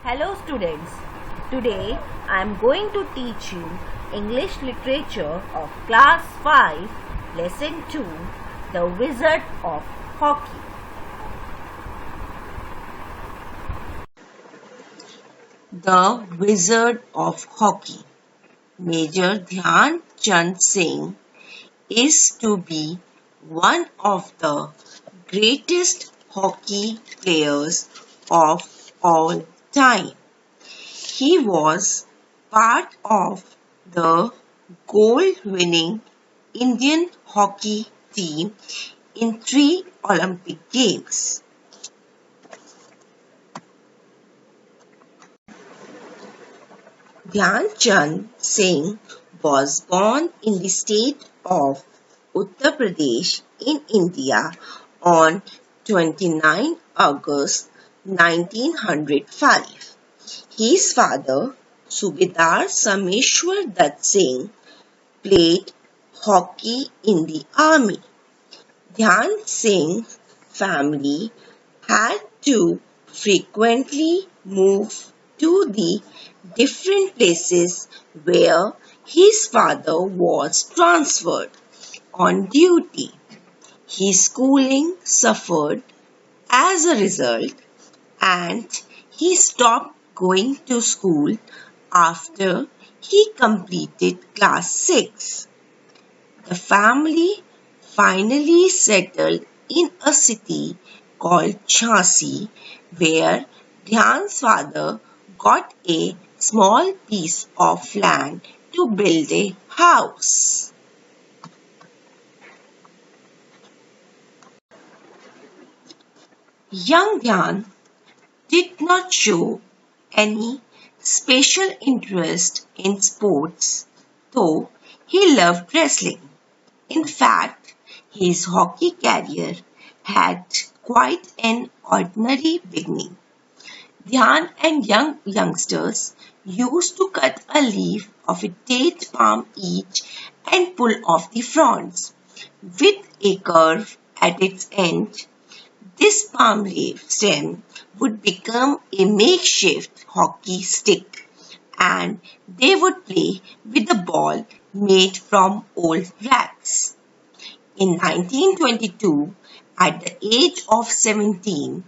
Hello students, today I am going to teach you English literature of class 5 lesson 2 The Wizard of Hockey. The Wizard of Hockey. Major Dhyan Chand Singh is to be one of the greatest hockey players of all time. He was part of the gold-winning Indian hockey team in 3 Olympic Games. Dhyan Chand Singh was born in the state of Uttar Pradesh in India on 29 August 1905. His father, Subedar Sameshwar Dutt Singh, played hockey in the army. Dhyan Singh's family had to frequently move to the different places where his father was transferred on duty. His schooling suffered as a result, and he stopped going to school after he completed class 6. The family finally settled in a city called Jhansi, where Dhyan's father got a small piece of land to build a house. Young Dhyan did not show any special interest in sports, though he loved wrestling. In fact, his hockey career had quite an ordinary beginning. Dhyan and youngsters used to cut a leaf of a date palm each and pull off the fronds. With a curve at its end, this palm leaf stem would become a makeshift hockey stick, and they would play with the ball made from old rags. In 1922, at the age of 17,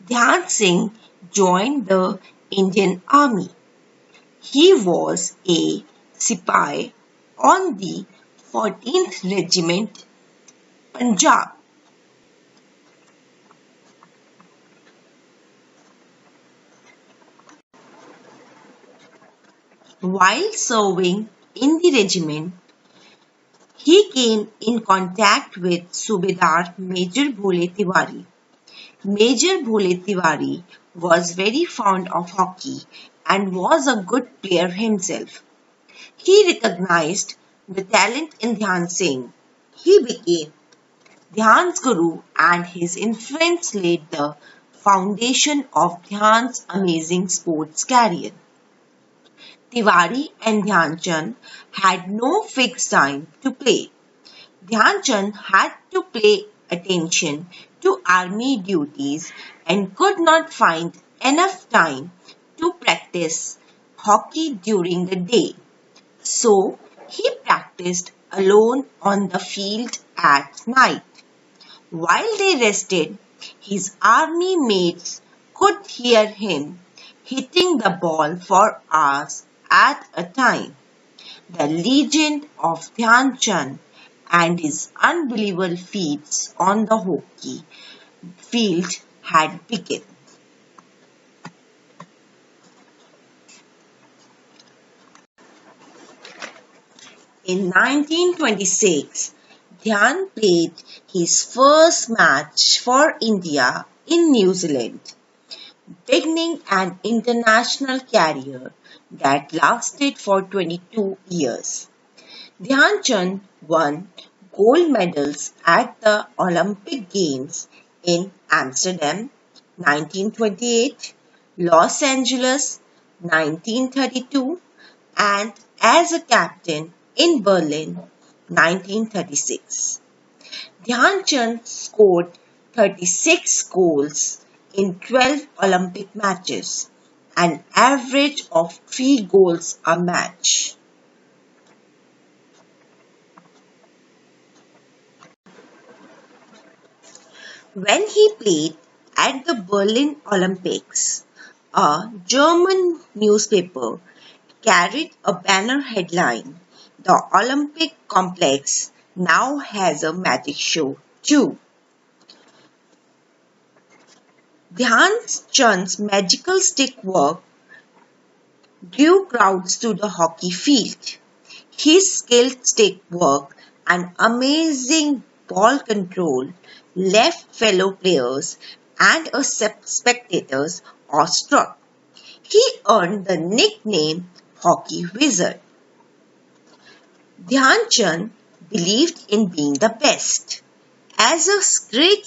Dhyan Singh joined the Indian Army. He was a Sipahi on the 14th Regiment, Punjab. While serving in the regiment, he came in contact with Subedar Major Bhole Tiwari. Major Bhole Tiwari was very fond of hockey and was a good player himself. He recognized the talent in Dhyan Singh. He became Dhyan's guru, and his influence laid the foundation of Dhyan's amazing sports career. Tiwari and Dhyan Chand had no fixed time to play. Dhyan Chand had to pay attention to army duties and could not find enough time to practice hockey during the day. So he practiced alone on the field at night. While they rested, his army mates could hear him hitting the ball for hours at a time. The legend of Dhyan Chand and his unbelievable feats on the hockey field had begun. In 1926, Dhyan played his first match for India in New Zealand, beginning an international career that lasted for 22 years. Dhyan Chand won gold medals at the Olympic Games in Amsterdam 1928, Los Angeles 1932, and as a captain in Berlin 1936. Dhyan Chand scored 36 goals in 12 Olympic matches an average of 3 goals a match. When he played at the Berlin Olympics, a German newspaper carried a banner headline, "The Olympic complex now has a magic show too." Dhyan Chand's magical stick work drew crowds to the hockey field. His skilled stick work and amazing ball control left fellow players and spectators awestruck. He earned the nickname Hockey Wizard. Dhyan Chand believed in being the best. As a great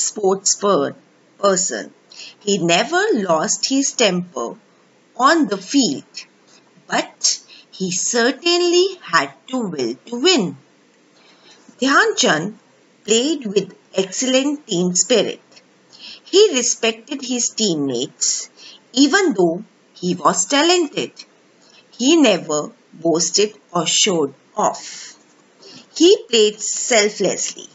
person, he never lost his temper on the field, but he certainly had to will to win. Dhyan Chand played with excellent team spirit. He respected his teammates even though he was talented. He never boasted or showed off. He played selflessly.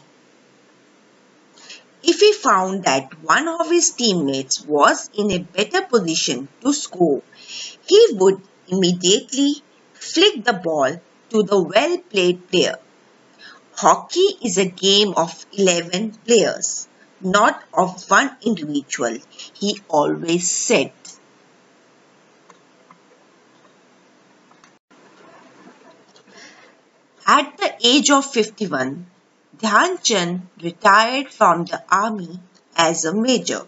If he found that one of his teammates was in a better position to score, he would immediately flick the ball to the well-played player. Hockey is a game of 11 players, not of one individual, he always said. At the age of 51, Dhyan Chand retired from the army as a major.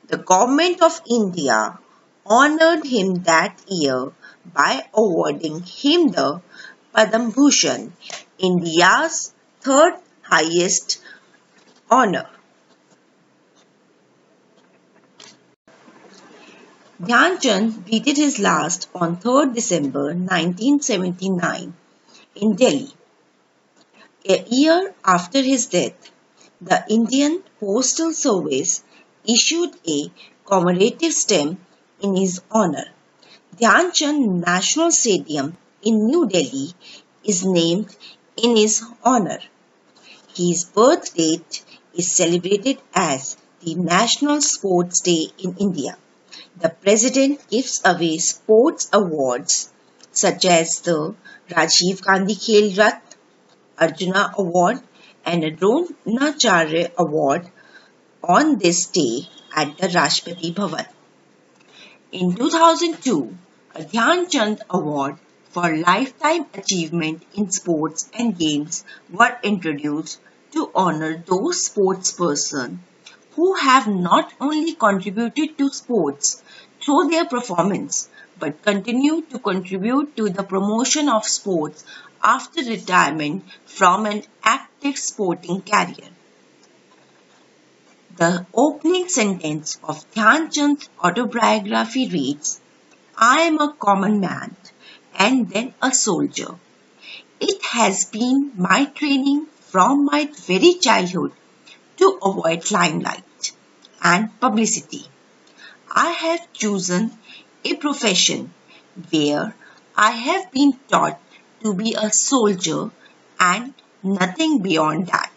The government of India honored him that year by awarding him the Padma Bhushan, India's third highest honor. Dhyan Chand breathed his last on 3rd December 1979 in Delhi. A year after his death, the Indian Postal Service issued a commemorative stamp in his honor. Dhyan Chand National Stadium in New Delhi is named in his honor. His birth date is celebrated as the National Sports Day in India. The President gives away sports awards such as the Rajiv Gandhi Khel Ratna, Arjuna Award and a Dronacharya Award on this day at the Rashtrapati Bhavan. In 2002, a Dhyan Chand Award for Lifetime Achievement in Sports and Games were introduced to honor those sportspersons who have not only contributed to sports through their performance but continue to contribute to the promotion of sports after retirement from an active sporting career. The opening sentence of Dhyan Chand's autobiography reads, "I am a common man and then a soldier. It has been my training from my very childhood to avoid limelight and publicity. I have chosen a profession where I have been taught to be a soldier and nothing beyond that."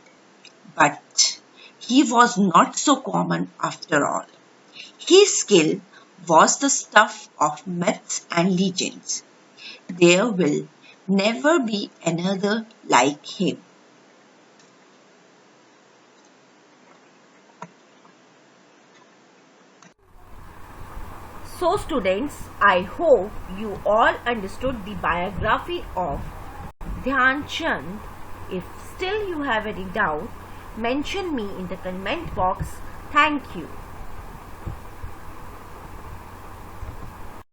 But he was not so common after all. His skill was the stuff of myths and legends. There will never be another like him. So students, I hope you all understood the biography of Dhyan Chand. If still you have any doubt, mention me in the comment box. Thank you.